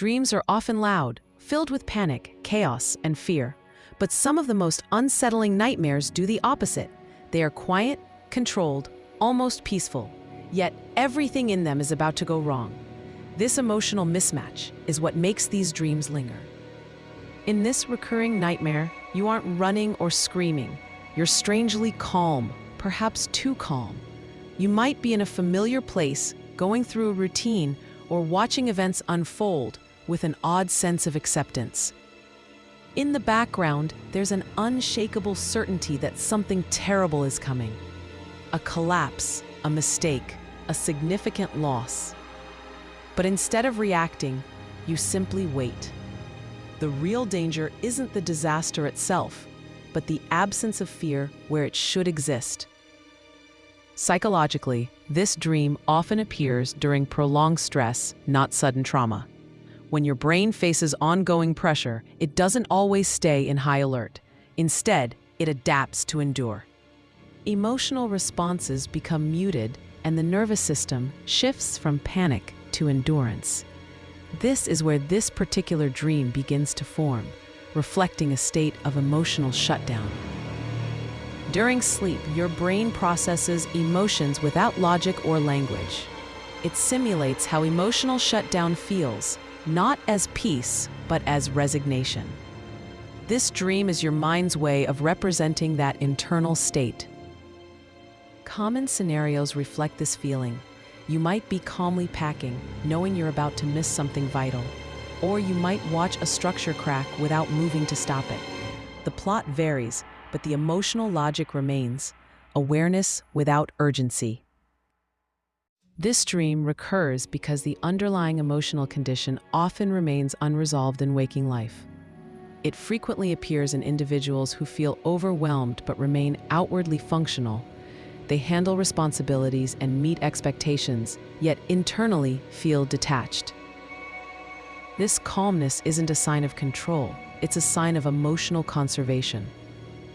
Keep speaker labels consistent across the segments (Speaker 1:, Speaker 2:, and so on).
Speaker 1: dreams are often loud, filled with panic, chaos, and fear. But some of the most unsettling nightmares do the opposite. They are quiet, controlled, almost peaceful, yet everything in them is about to go wrong. This emotional mismatch is what makes these dreams linger. In this recurring nightmare, you aren't running or screaming. You're strangely calm, perhaps too calm. You might be in a familiar place, going through a routine, or watching events unfold with an odd sense of acceptance. In the background, there's an unshakable certainty that something terrible is coming. A collapse, a mistake, a significant loss. But instead of reacting, you simply wait. The real danger isn't the disaster itself, but the absence of fear where it should exist. Psychologically, this dream often appears during prolonged stress, not sudden trauma. When your brain faces ongoing pressure, it doesn't always stay in high alert. Instead, it adapts to endure. Emotional responses become muted, and the nervous system shifts from panic to endurance. This is where this particular dream begins to form, reflecting a state of emotional shutdown. During sleep, your brain processes emotions without logic or language. It simulates how emotional shutdown feels, not as peace, but as resignation. This dream is your mind's way of representing that internal state. Common scenarios reflect this feeling. You might be calmly packing, knowing you're about to miss something vital. Or you might watch a structure crack without moving to stop it. The plot varies, but the emotional logic remains: awareness without urgency. This dream recurs because the underlying emotional condition often remains unresolved in waking life. It frequently appears in individuals who feel overwhelmed but remain outwardly functional. They handle responsibilities and meet expectations, yet internally feel detached. This calmness isn't a sign of control, it's a sign of emotional conservation.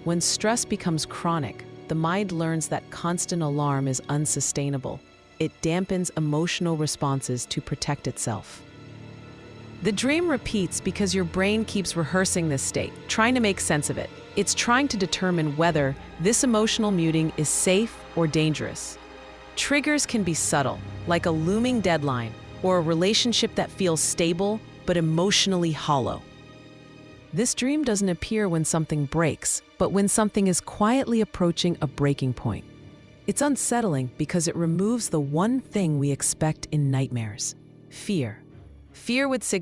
Speaker 1: When stress becomes chronic, the mind learns that constant alarm is unsustainable. It dampens emotional responses to protect itself. The dream repeats because your brain keeps rehearsing this state, trying to make sense of it. It's trying to determine whether this emotional muting is safe or dangerous. Triggers can be subtle, like a looming deadline or a relationship that feels stable but emotionally hollow. This dream doesn't appear when something breaks, but when something is quietly approaching a breaking point. It's unsettling because it removes the one thing we expect in nightmares: fear. Fear would signal